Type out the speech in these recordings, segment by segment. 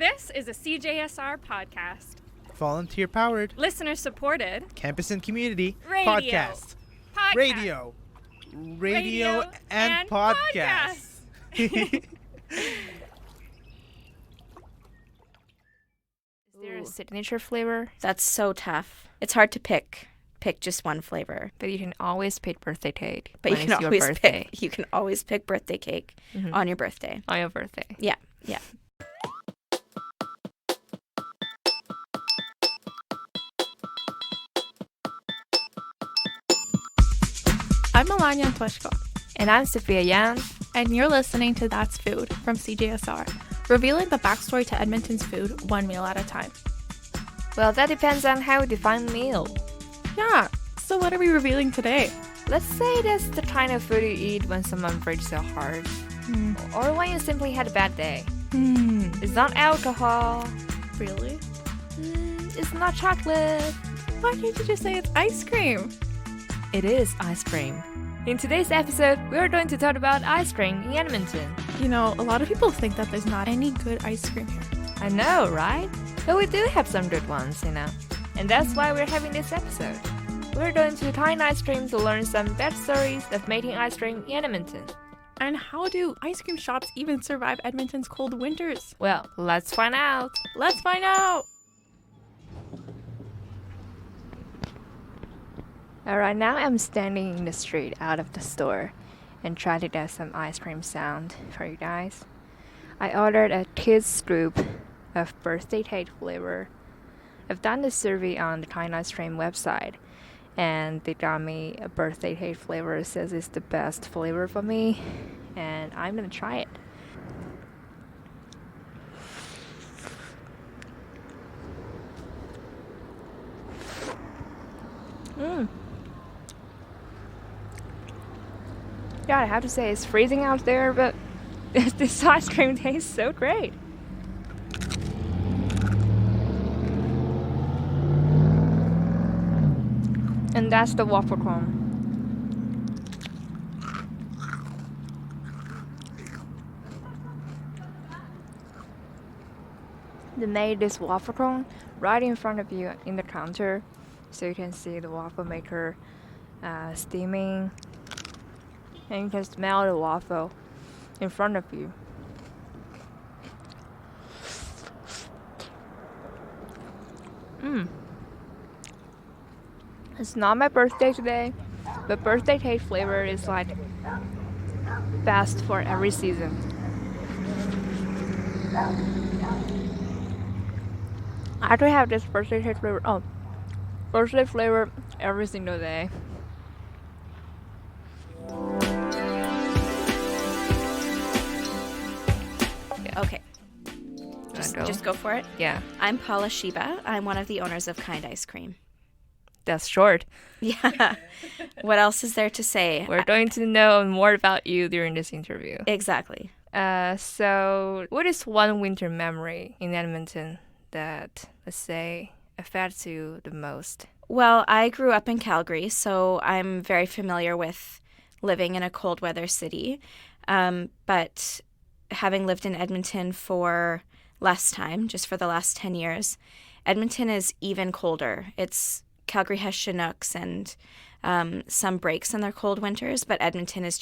This is a CJSR podcast. Volunteer-powered, Listener-supported, campus and community Radio. podcast. Radio and podcasts. Is there a signature flavor? That's so tough. It's hard to pick just one flavor. But you can always pick birthday cake. But when it's your birthday. you can always pick birthday cake on your birthday. On your birthday. Yeah. I'm Melania Antoshko, And I'm Sophia Yang. and you're listening to That's Food from CJSR, revealing the backstory to Edmonton's food one meal at a time. Well, that depends on how we define meal. Yeah, so what are we revealing today? Let's say that's the kind of food you eat when someone breaks your heart. Or when you simply had a bad day. It's not alcohol. Really? It's not chocolate. Why can't you just say it's ice cream? It is ice cream. In today's episode, we are going to talk about ice cream in Edmonton. You know, a lot of people think that there's not any good ice cream here. I know, right? But we do have some good ones, you know. And that's why we're having this episode. We're going to Thai ice cream to learn some backstories of making ice cream in Edmonton. And how do ice cream shops even survive Edmonton's cold winters? Well, let's find out. Let's find out! Alright, now I'm standing in the street out of the store and trying to get some ice cream sound for you guys. I ordered a kids scoop of birthday cake flavor. I've done the survey on the Thai ice cream website and they got me a birthday cake flavor. It says it's the best flavor for me and I'm gonna try it. Yeah, I have to say it's freezing out there, but this ice cream tastes so great. And that's the waffle cone. They made this waffle cone right in front of you in the counter, so you can see the waffle maker steaming. And you can smell the waffle in front of you. It's not my birthday today, but birthday cake flavor is like best for every season. I actually have this birthday cake flavor. Birthday flavor every single day. Okay. Just go for it. Yeah, I'm Paula Shyba. I'm one of the owners of Kind Ice Cream. that's short. Yeah. What else is there to say? We're going to know more about you during this interview. Exactly. So what is one winter memory in Edmonton that, let's say, affects you the most? Well, I grew up in Calgary, so I'm very familiar with living in a cold weather city. But having lived in Edmonton for less time, just for the last 10 years, Edmonton is even colder. Calgary has Chinooks and some breaks in their cold winters, but Edmonton is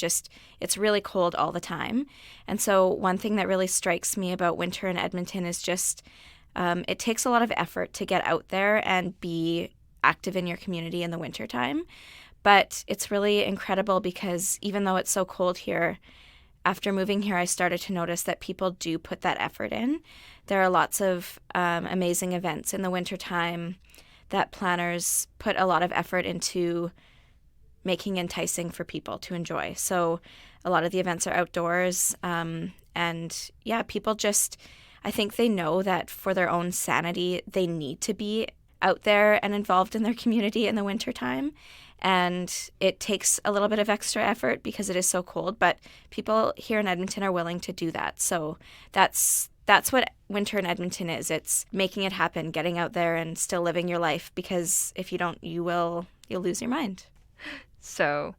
it's really cold all the time. And so one thing that really strikes me about winter in Edmonton is just it takes a lot of effort to get out there and be active in your community in the wintertime. But it's really incredible because even though it's so cold here, after moving here, I started to notice that people do put that effort in. There are lots of amazing events in the wintertime that planners put a lot of effort into making enticing for people to enjoy. So a lot of the events are outdoors. And yeah, people I think they know that for their own sanity, they need to be out there and involved in their community in the wintertime. And it takes a little bit of extra effort because it is so cold, but people here in Edmonton are willing to do that. So that's what winter in Edmonton is. It's making it happen, getting out there and still living your life, because if you don't, you'll lose your mind. So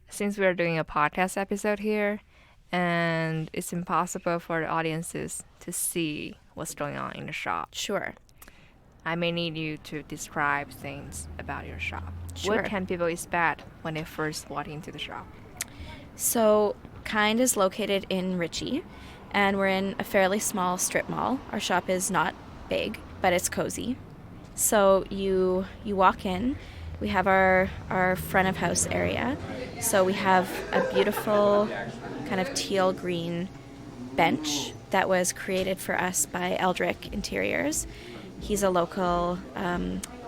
since we're doing a podcast episode here, and it's impossible for the audiences to see what's going on in the shop. Sure. I may need you to describe things about your shop. Sure. What can people expect when they first walk into the shop? So Kind is located in Ritchie, and we're in a fairly small strip mall. Our shop is not big, but it's cozy. So you walk in. We have our front of house area. So we have a beautiful kind of teal green bench that was created for us by Eldrick Interiors. He's a local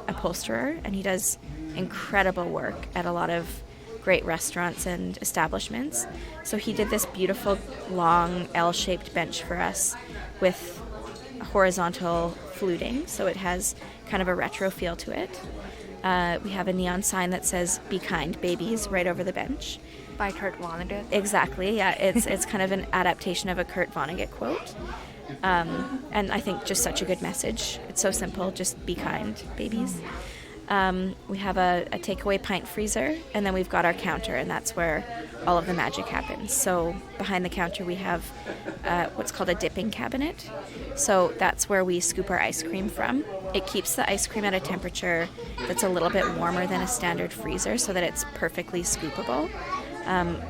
upholsterer, and he does incredible work at a lot of great restaurants and establishments. So he did this beautiful long L-shaped bench for us with horizontal fluting, so it has kind of a retro feel to it. We have a neon sign that says "Be kind, babies" right over the bench. By Kurt Vonnegut. Exactly, yeah. It's kind of an adaptation of a Kurt Vonnegut quote. And I think just such a good message. It's so simple, just be kind, babies. We have a takeaway pint freezer, and then we've got our counter, and that's where all of the magic happens. So behind the counter we have what's called a dipping cabinet. So that's where we scoop our ice cream from. It keeps the ice cream at a temperature that's a little bit warmer than a standard freezer so that it's perfectly scoopable.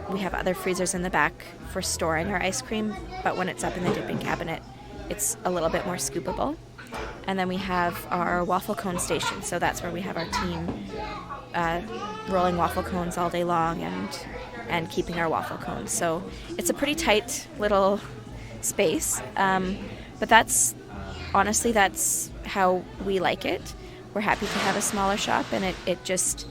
We have other freezers in the back for storing our ice cream, but when it's up in the dipping cabinet, it's a little bit more scoopable. And then we have our waffle cone station, so that's where we have our team rolling waffle cones all day long and keeping our waffle cones. So it's a pretty tight little space, but that's how we like it. We're happy to have a smaller shop, and it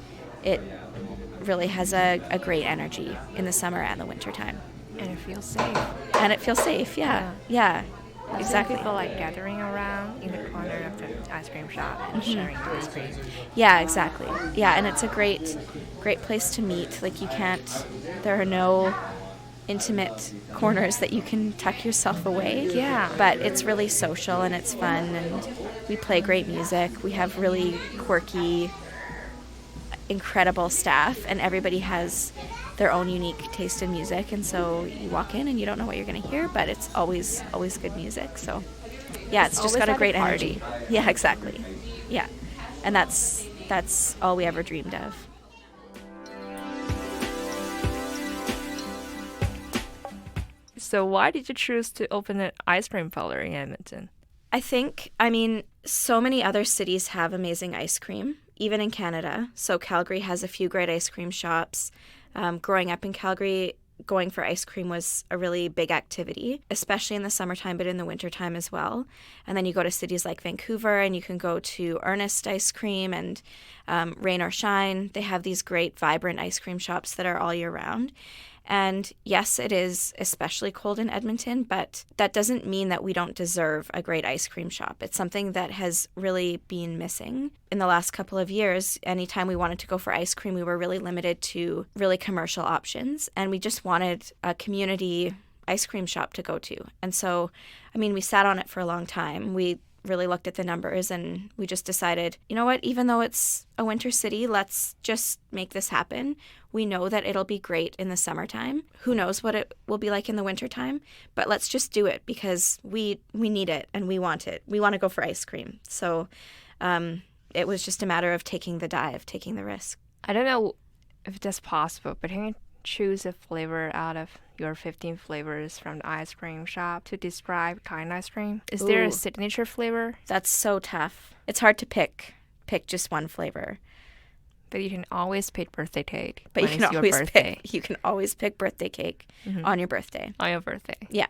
really has a great energy in the summer and the winter time. And it feels safe. And it feels safe, yeah. Exactly. People like gathering around in the corner of the ice cream shop and sharing ice cream. Yeah, exactly. Yeah, and it's a great place to meet. Like there are no intimate corners that you can tuck yourself away. Yeah. But it's really social and it's fun, and we play great music. We have really quirky, incredible staff, and everybody has their own unique taste in music, and so you walk in and you don't know what you're going to hear, but it's always good music. So yeah, it's just got a great energy. Yeah, exactly. Yeah, and that's all we ever dreamed of. So why did you choose to open an ice cream parlor in Edmonton? I mean, so many other cities have amazing ice cream, even in Canada. So Calgary has a few great ice cream shops. Growing up in Calgary, going for ice cream was a really big activity, especially in the summertime, but in the wintertime as well. And then you go to cities like Vancouver, and you can go to Ernest Ice Cream and Rain or Shine. They have these great, vibrant ice cream shops that are all year round. And yes, it is especially cold in Edmonton, but that doesn't mean that we don't deserve a great ice cream shop. It's something that has really been missing. In the last couple of years, anytime we wanted to go for ice cream, we were really limited to really commercial options, and we just wanted a community ice cream shop to go to. And so, I mean, we sat on it for a long time. We really looked at the numbers, and we just decided, you know what, even though it's a winter city, let's just make this happen. We know that it'll be great in the summertime. Who knows what it will be like in the wintertime, but let's just do it because we need it and we want it. We want to go for ice cream. So it was just a matter of taking the dive, taking the risk. I don't know if that's possible, but can you choose a flavor out of your 15 flavors from the ice cream shop to describe Kind ice cream? Is there a signature flavor? That's so tough. It's hard to pick just one flavor. But you can always pick birthday cake. But you can always pick birthday cake on your birthday. On your birthday. Yeah.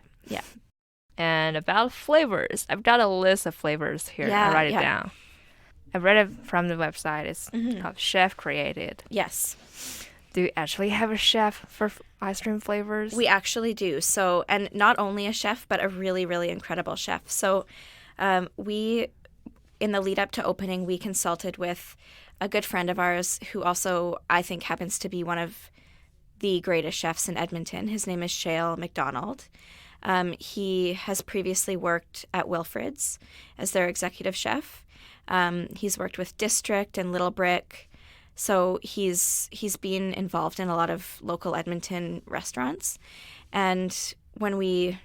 And about flavors, I've got a list of flavors here. I write it down. I read it from the website. It's called Chef Created. Yes. Do you actually have a chef for ice cream flavors? We actually do. So, and not only a chef, but a really, really incredible chef. So we, in the lead up to opening, we consulted with a good friend of ours who also, I think, happens to be one of the greatest chefs in Edmonton. His name is Shale McDonald. He has previously worked at Wilfred's as their executive chef. He's worked with District and Little Brick. So he's been involved in a lot of local Edmonton restaurants. And when we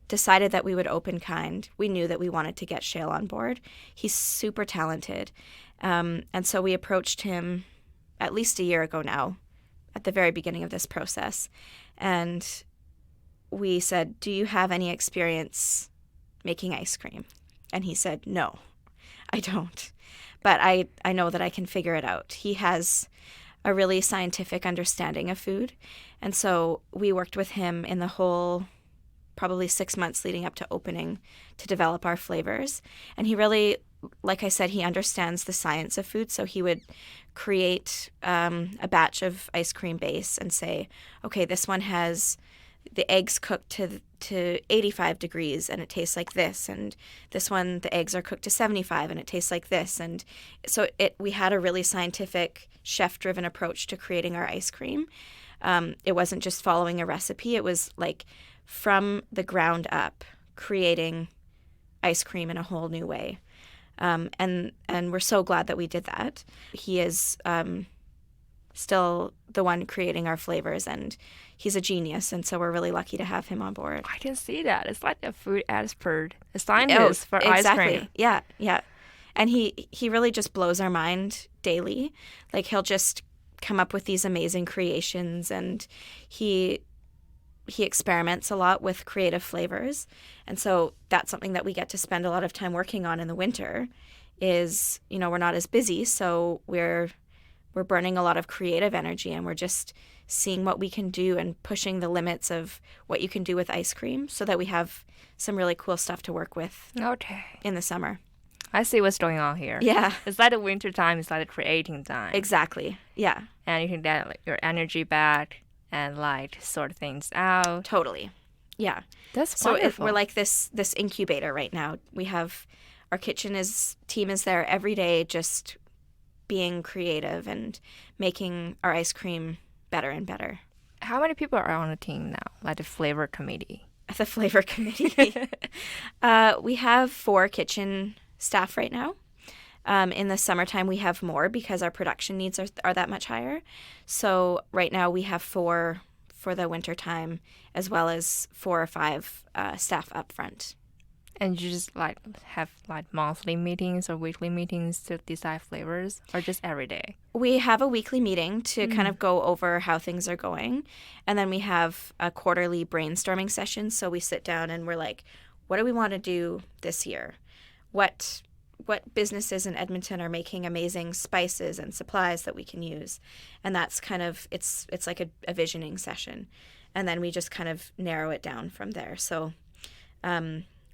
decided that we would open kind, we knew that we wanted to get Shale on board. He's super talented. And so we approached him at least a year ago now, at the very beginning of this process. And we said, do you have any experience making ice cream? And he said, no, I don't. But I know that I can figure it out. He has a really scientific understanding of food. And so we worked with him in the whole probably 6 months leading up to opening to develop our flavors. And he really, like I said, he understands the science of food. So he would create a batch of ice cream base and say, okay, this one has the eggs cooked to 85 degrees and it tastes like this. And this one, the eggs are cooked to 75 and it tastes like this. And so we had a really scientific, chef-driven approach to creating our ice cream. It wasn't just following a recipe. It was like from the ground up, creating ice cream in a whole new way. And we're so glad that we did that. He is still the one creating our flavors, and he's a genius, and so we're really lucky to have him on board. I can see that. It's like a food expert, a scientist for ice cream. Yeah. And he really just blows our mind daily. Like, he'll just come up with these amazing creations, and he experiments a lot with creative flavors. And so that's something that we get to spend a lot of time working on in the winter is, we're not as busy, so we're burning a lot of creative energy, and we're just seeing what we can do and pushing the limits of what you can do with ice cream so that we have some really cool stuff to work with in the summer. I see what's going on here. Yeah. It's like the winter time, it's like the creating time. Exactly. Yeah. And you can get like, your energy back and like sort things out. Totally. Yeah. That's so wonderful. We're like this incubator right now. We have our team is there every day just being creative and making our ice cream better and better. How many people are on the team now, like the flavor committee? The flavor committee. We have 4 kitchen staff right now. In the summertime, we have more because our production needs are that much higher. So right now we have 4 for the winter time, as well as 4 or 5 staff up front. And you just like have like monthly meetings or weekly meetings to decide flavors, or just every day? We have a weekly meeting to kind of go over how things are going. And then we have a quarterly brainstorming session. So we sit down and we're like, what do we want to do this year? What businesses in Edmonton are making amazing spices and supplies that we can use? And that's kind of, it's like a visioning session. And then we just kind of narrow it down from there. So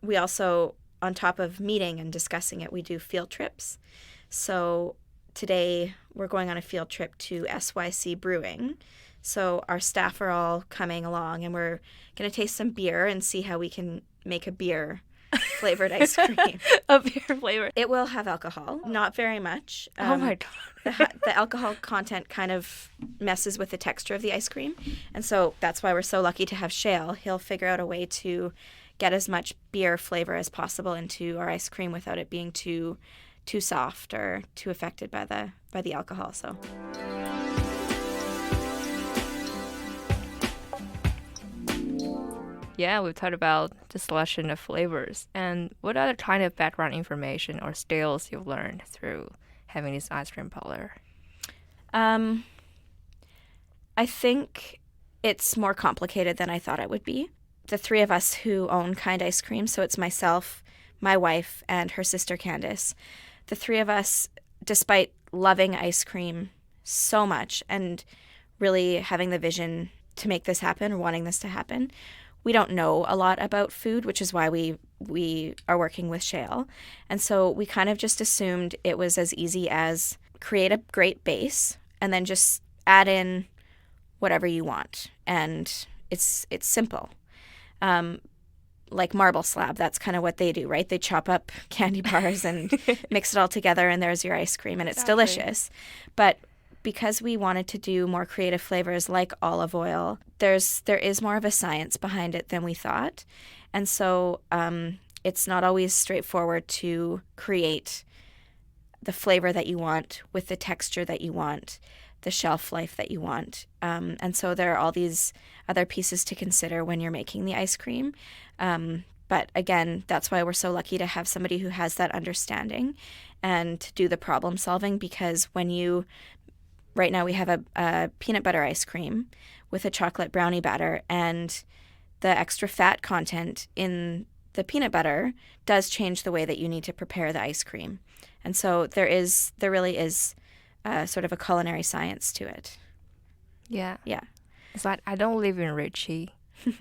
we also, on top of meeting and discussing it, we do field trips. So today we're going on a field trip to SYC Brewing. So our staff are all coming along, and we're going to taste some beer and see how we can make a beer flavored ice cream. A beer flavor. It will have alcohol, not very much. Oh my God. The alcohol content kind of messes with the texture of the ice cream. And so that's why we're so lucky to have Shale. He'll figure out a way to get as much beer flavor as possible into our ice cream without it being too soft or too affected by the alcohol. So yeah, we've talked about the selection of flavors. And what other kind of background information or skills you've learned through having this ice cream parlor? I think it's more complicated than I thought it would be. The 3 of us who own Kind Ice Cream, so it's myself, my wife, and her sister Candace. The 3 of us, despite loving ice cream so much and really having the vision to make this happen or wanting this to happen, we don't know a lot about food, which is why we are working with Shale. And so we kind of just assumed it was as easy as create a great base and then just add in whatever you want. And it's simple. Like marble slab, that's kind of what they do, right? They chop up candy bars and mix it all together, and there's your ice cream, and it's delicious. But because we wanted to do more creative flavors like olive oil, there is more of a science behind it than we thought. And so it's not always straightforward to create the flavor that you want with the texture that you want the shelf life that you want. And so there are all these other pieces to consider when you're making the ice cream. But again, that's why we're so lucky to have somebody who has that understanding and do the problem solving, because right now we have a peanut butter ice cream with a chocolate brownie batter, and the extra fat content in the peanut butter does change the way that you need to prepare the ice cream. And so there really is sort of a culinary science to it. Yeah. Yeah. It's like I don't live in Ritchie.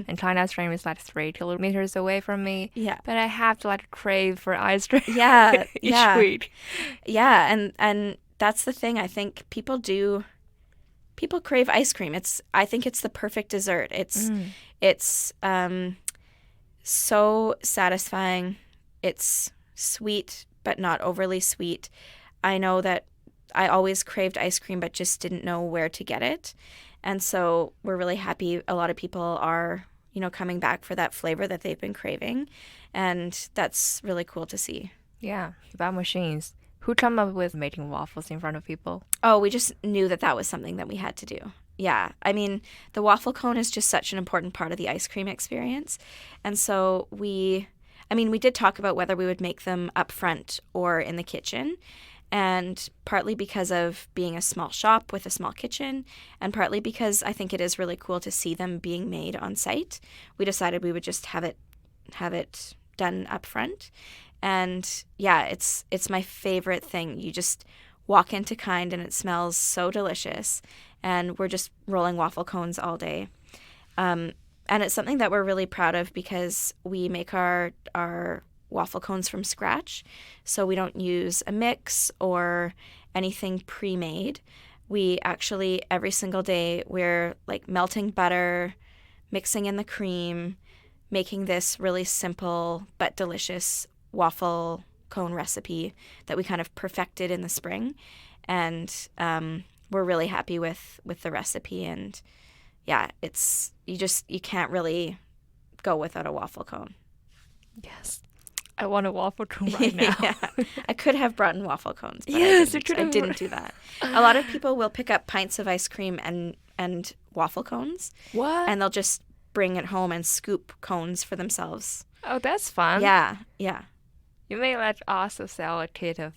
And China ice cream is like 3 kilometers away from me. Yeah. But I have to like crave for ice cream Yeah. each week. Yeah. And that's the thing. I think people crave ice cream. I think it's the perfect dessert. It's so satisfying. It's sweet, but not overly sweet. I know that I always craved ice cream, but just didn't know where to get it. And so we're really happy a lot of people are, coming back for that flavor that they've been craving. And that's really cool to see. Yeah. About machines. Who come up with making waffles in front of people? Oh, we just knew that was something that we had to do. Yeah. I mean, the waffle cone is just such an important part of the ice cream experience. And so we did talk about whether we would make them up front or in the kitchen. And partly because of being a small shop with a small kitchen, and partly because I think it is really cool to see them being made on site, we decided we would just have it done up front. And yeah, it's my favorite thing. You just walk into Kind and it smells so delicious, and we're just rolling waffle cones all day. And it's something that we're really proud of because we make our waffle cones from scratch. So we don't use a mix or anything pre-made. We actually, every single day, we're like melting butter, mixing in the cream, making this really simple but delicious waffle cone recipe that we kind of perfected in the spring. And we're really happy with the recipe. And yeah, you can't really go without a waffle cone. Yes. I want a waffle cone right now. Yeah. I could have brought in waffle cones, but Yes, I didn't do that. A lot of people will pick up pints of ice cream and waffle cones. What? And they'll just bring it home and scoop cones for themselves. Oh, that's fun. Yeah. You may let also sell a kit of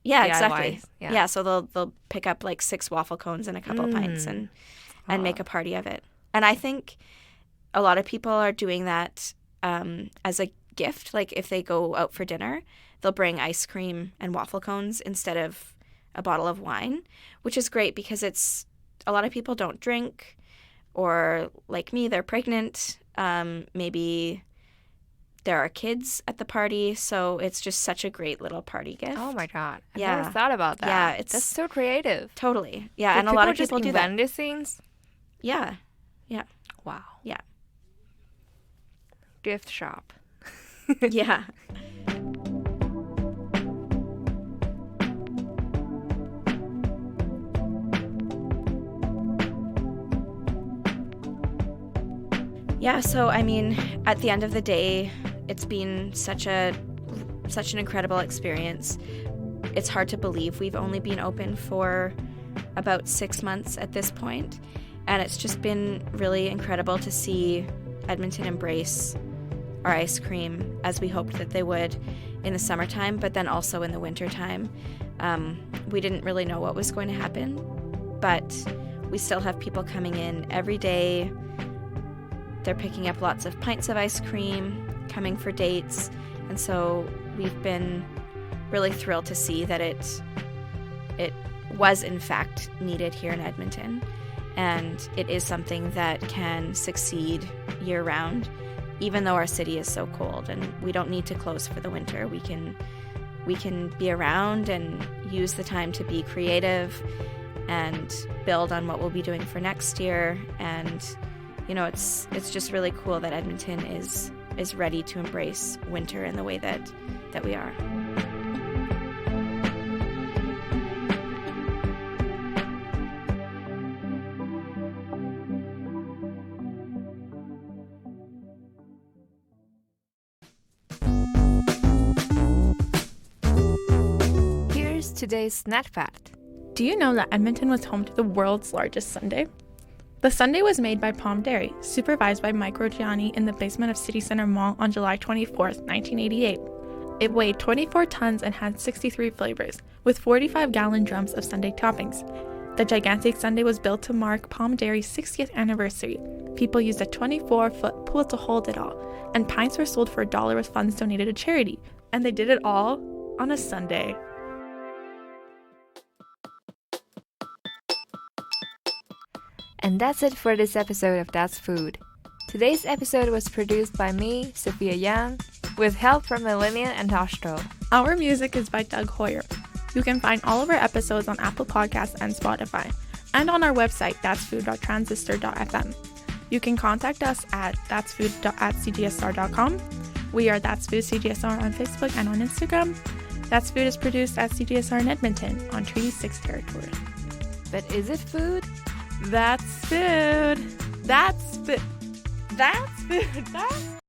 Yeah, DIYs. exactly. Yeah. Yeah, so they'll pick up like 6 waffle cones and a couple pints and make a party of it. And I think a lot of people are doing that as a gift. Like if they go out for dinner, they'll bring ice cream and waffle cones instead of a bottle of wine, which is great because a lot of people don't drink, or like me, they're pregnant. Maybe there are kids at the party, so it's just such a great little party gift. Oh my God. I Yeah. never thought about that. Yeah, that's so creative. Totally. Yeah, Did and a lot of just people do that. invent these things? Yeah. Wow. Yeah. Gift shop. Yeah. Yeah, so I mean, at the end of the day, it's been such an incredible experience. It's hard to believe we've only been open for about 6 months at this point, and it's just been really incredible to see Edmonton embrace our ice cream as we hoped that they would in the summertime, but then also in the wintertime. We didn't really know what was going to happen, but we still have people coming in every day. They're picking up lots of pints of ice cream, coming for dates, and so we've been really thrilled to see that it was in fact needed here in Edmonton, and it is something that can succeed year-round, even though our city is so cold, and we don't need to close for the winter. We can be around and use the time to be creative and build on what we'll be doing for next year. And it's just really cool that Edmonton is ready to embrace winter in the way that we are. Here's today's snack fact. Do you know that Edmonton was home to the world's largest sundae? The sundae was made by Palm Dairy, supervised by Mike Rogiani in the basement of City Center Mall on July 24, 1988. It weighed 24 tons and had 63 flavors, with 45-gallon drums of sundae toppings. The gigantic sundae was built to mark Palm Dairy's 60th anniversary. People used a 24-foot pool to hold it all, and pints were sold for $1 with funds donated to charity. And they did it all on a Sunday. And that's it for this episode of That's Food. Today's episode was produced by me, Sophia Yang, with help from Melania and Tashto. Our music is by Doug Hoyer. You can find all of our episodes on Apple Podcasts and Spotify, and on our website, that'sfood.transistor.fm. You can contact us at that'sfood@cgsr.com. We are That's Food CGSR on Facebook and on Instagram. That's Food is produced at CGSR in Edmonton on Treaty 6 territory. But is it food? That's food. That's food. That's food. That's